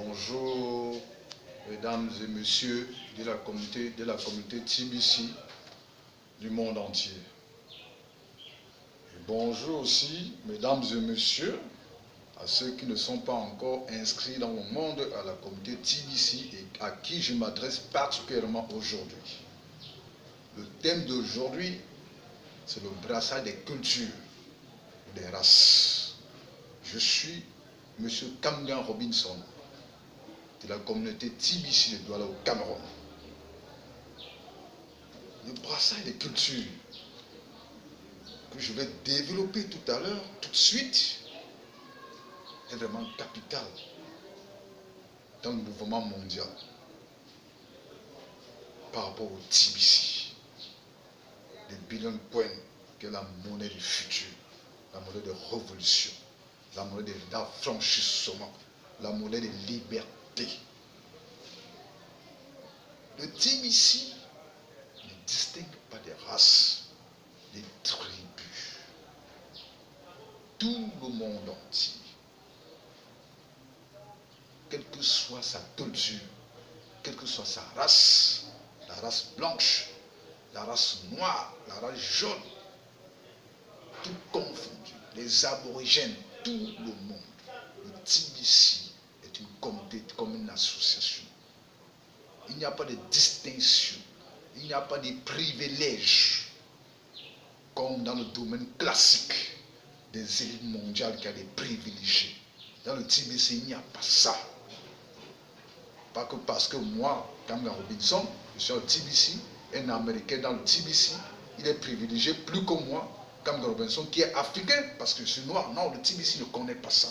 Bonjour, mesdames et messieurs de la communauté TBC du monde entier. Et bonjour aussi, mesdames et messieurs, à ceux qui ne sont pas encore inscrits dans le monde à la communauté TBC et à qui je m'adresse particulièrement aujourd'hui. Le thème d'aujourd'hui, c'est le brassage des cultures, des races. Je suis M. Kamgan Robinson, de la communauté TBC de Douala au Cameroun. Le brassage des cultures que je vais développer tout à l'heure, tout de suite, est vraiment capital dans le mouvement mondial par rapport au TBC. Le billion point qui est la monnaie du futur, la monnaie de révolution, la monnaie d'affranchissement, la monnaie de liberté. Le TBC ne distingue pas des races, des tribus. Tout le monde entier, quelle que soit sa culture, quelle que soit sa race, la race blanche, la race noire, la race jaune, tout confondu, les aborigènes, tout le monde. Le TBC est une communauté, comme une association. Il n'y a pas de distinction, il n'y a pas de privilèges, comme dans le domaine classique des élites mondiales qui a des privilégiés. Dans le TBC, il n'y a pas ça. Pas que parce que moi, Kamgan Robinson, je suis au TBC, un Américain dans le TBC, il est privilégié plus que moi, Kamgan Robinson, qui est africain parce que je suis noir. Non, le TBC ne connaît pas ça.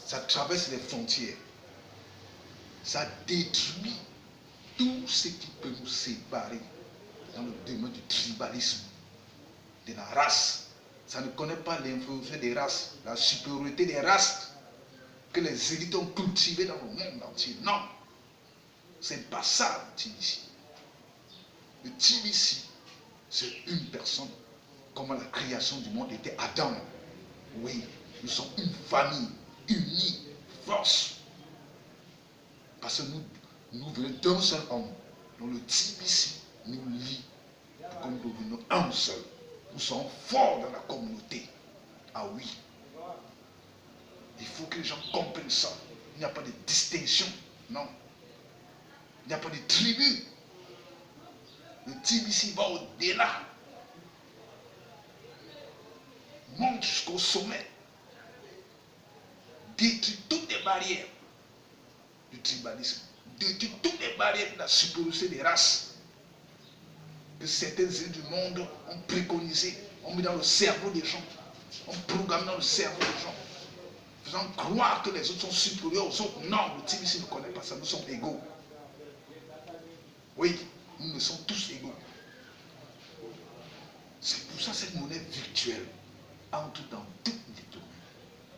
Ça traverse les frontières. Ça détruit tout ce qui peut nous séparer dans le domaine du tribalisme, de la race. Ça ne connaît pas l'influence des races, la supériorité des races que les élites ont cultivées dans le monde entier. Non, c'est pas ça le TBC. Le TBC, c'est une personne, comme la création du monde était Adam. Oui, nous sommes une famille unie, force. Parce que nous venons d'un seul homme. Donc le TBC nous lie pour que nous devenions un seul. Nous sommes forts dans la communauté. Ah oui. Il faut que les gens comprennent ça. Il n'y a pas de distinction. Non. Il n'y a pas de tribu. Le TBC va au-delà. Monte jusqu'au sommet. Détruit toutes les barrières du tribalisme. Détruit toutes les barrières de la supériorité des races que certaines îles du monde ont préconisé, ont mis dans le cerveau des gens, ont programmé dans le cerveau des gens, faisant croire que les autres sont supérieurs aux autres. Non, le TBC ne connaît pas ça, nous sommes égaux. Oui, nous sommes tous égaux. C'est pour ça que cette monnaie virtuelle entre dans toutes les domaines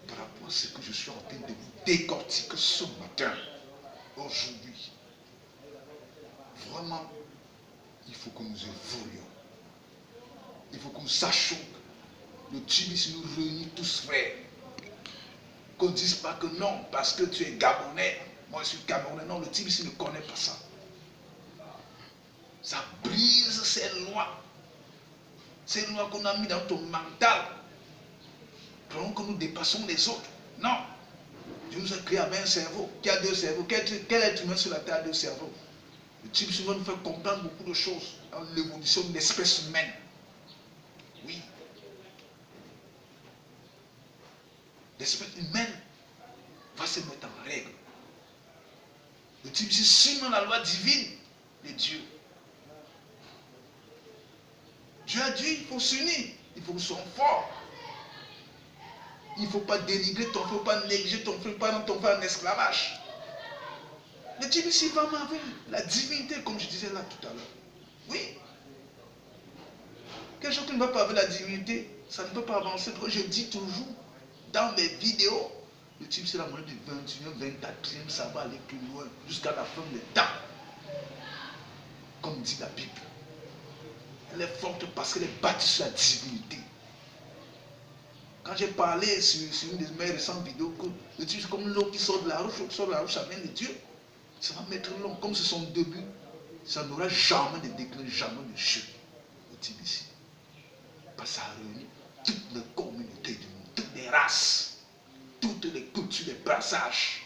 par rapport à ce que je suis en train de vous décortiquer ce matin, aujourd'hui. Vraiment, il faut que nous évoluions. Il faut que nous sachions que le TBC nous réunit tous frères. Qu'on ne dise pas que non, parce que tu es Gabonais, moi je suis Camerounais. Non, le TBC ne connaît pas ça. Ça brise ces lois. Ces lois qu'on a mis dans ton mental. Pendant que nous dépassons les autres. Non. Dieu nous a créé avec un cerveau. Qui a deux cerveaux? Quel être humain sur la terre a deux cerveaux? Le TBC va nous faire comprendre beaucoup de choses dans l'évolution de l'espèce humaine. Oui. L'espèce humaine va se mettre en règle. Le TBC suit la loi divine de Dieu. Dieu a dit, il faut s'unir, il faut que nous soyons forts. Il ne faut pas dénigrer ton frère, il ne faut pas négliger ton frère, il ne faut pas rendre ton frère en esclavage. Le TBC va avec la divinité, comme je disais là tout à l'heure. Oui. Quelque chose qui ne va pas avec la divinité, ça ne peut pas avancer. Je dis toujours dans mes vidéos, le TBC c'est la monnaie du 21e, 24e, ça va aller plus loin, jusqu'à la fin des temps. Comme dit la Bible. Elle est forte parce qu'elle est bâtie sur la divinité. Quand j'ai parlé sur une de mes récentes vidéos, que le Tibissi comme l'eau qui sort de la roche, ça vient de Dieu. Ça va mettre long, comme c'est son début. Ça n'aura jamais de déclin, jamais de chute au Tibissi. Parce que ça réunit toutes les communautés du monde, toutes les races, toutes les cultures, les passages.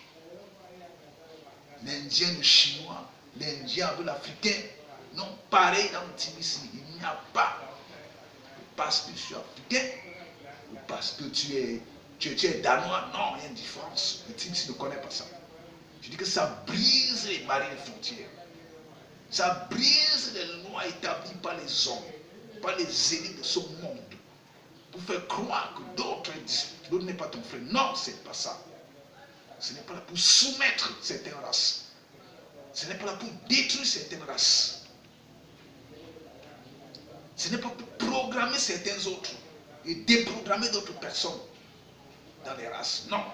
L'Indien, le Chinois, l'Indien avec l'Africain. Non, pareil dans le Tibissi, il n'y a pas. Parce que je suis africain, ou parce que tu es danois, non, il y a une différence. Le Tibissi ne connaît pas ça. Je dis que ça brise les barrières des frontières. Ça brise les lois établies par les hommes, par les élites de ce monde. Pour faire croire que d'autres n'est pas ton frère. Non, ce n'est pas ça. Ce n'est pas là pour soumettre certaines races. Ce n'est pas là pour détruire certaines races. Ce n'est pas pour programmer certains autres et déprogrammer d'autres personnes dans les races. Non.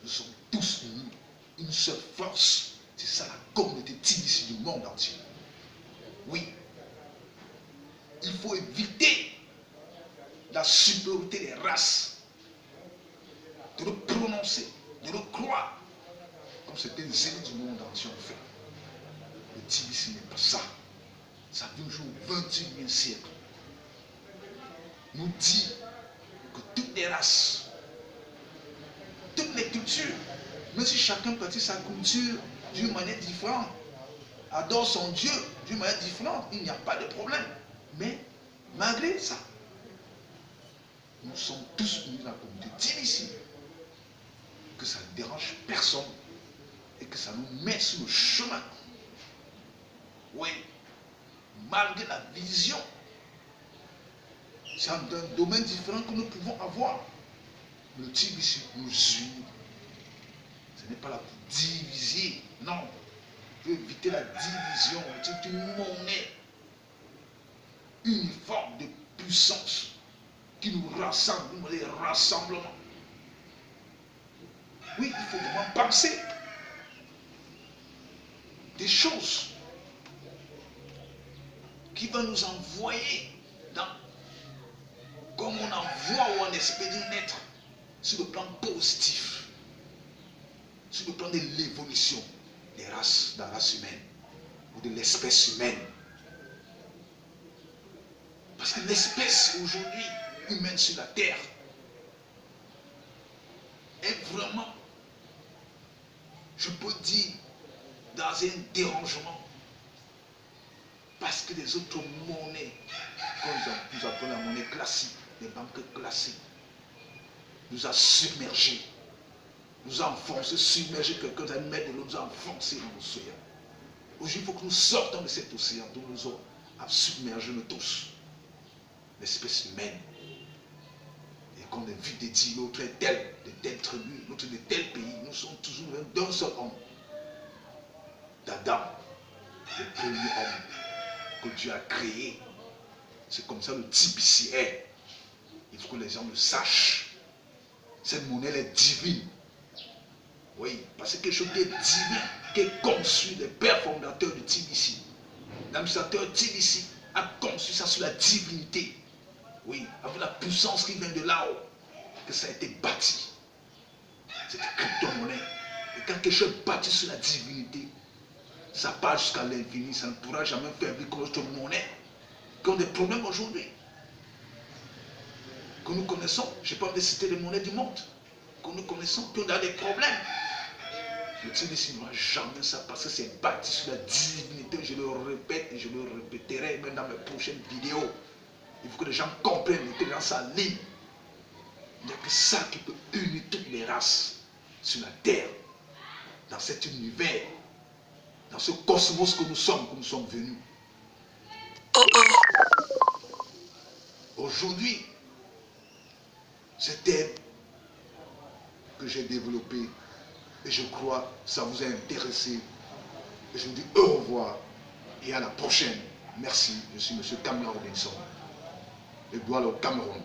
Nous sommes tous unis. Une seule force. C'est ça la communauté Tibissi du monde entier. Oui. Il faut éviter la supériorité des races. De le prononcer, de le croire. Comme certains élites du monde entier ont fait. Le Tibissi n'est pas ça. Ça vient jour au XXIe siècle. Nous dit que toutes les races, toutes les cultures, même si chacun pratique sa culture d'une manière différente, adore son Dieu d'une manière différente, il n'y a pas de problème. Mais malgré ça, nous sommes tous unis dans la communauté Tibissi, que ça ne dérange personne et que ça nous met sur le chemin. Oui, malgré la vision, c'est un domaine différent que nous pouvons avoir. Le Tibissi nous unit. Ce n'est pas là pour diviser, non. Pour éviter la division, c'est une monnaie uniforme de puissance qui nous rassemble, nous les rassemblements. Oui, il faut vraiment penser des choses qui vont nous envoyer dans, comme on envoie ou on expédie un être sur le plan positif, sur le plan de l'évolution des races, de la race humaine ou de l'espèce humaine. Parce que l'espèce aujourd'hui humaine sur la terre est vraiment, je peux dire, dans un dérangement. Parce que les autres monnaies, comme nous appelons la monnaie classique, les banques classiques, nous a submergés, nous a enfoncés, submergés, quelqu'un d'un mètre de l'eau, nous a enfoncés dans l'océan. Aujourd'hui, il faut que nous sortons de cet océan dont nous avons submergé nous tous, l'espèce humaine. Et qu'on ait vu des dire l'autre est tel, de telle tribu, l'autre de tel pays, nous sommes toujours d'un seul homme, d'Adam, le premier homme que Dieu a créé. C'est comme ça le Tibissi est. Il faut que les gens le sachent. Cette monnaie est divine. Oui, parce que quelque chose qui est divin, qui est conçu, les pères fondateurs du Tibissi. L'administrateur Tibissi a conçu ça sur la divinité. Oui, avec la puissance qui vient de là-haut, que ça a été bâti. Cette crypto-monnaie. Et quand quelque chose est bâti sur la divinité, ça part jusqu'à l'infini, ça ne pourra jamais faire vivre comme notre monnaie. Qui ont des problèmes aujourd'hui. Que nous connaissons, je n'ai pas envie de citer les monnaies du monde. Que nous connaissons, qui ont des problèmes. Le Tibissi n'aura jamais ça parce que c'est bâti sur la divinité. Je le répète et je le répéterai même dans mes prochaines vidéos. Il faut que les gens comprennent et que les gens s'alignent. Il n'y a que ça qui peut unir toutes les races sur la terre, dans cet univers, dans ce cosmos que nous sommes venus. Aujourd'hui, ce thème que j'ai développé, et je crois que ça vous a intéressé, et je vous dis au revoir et à la prochaine. Merci, je suis M. Cameron Robinson, de Douala au Cameroun.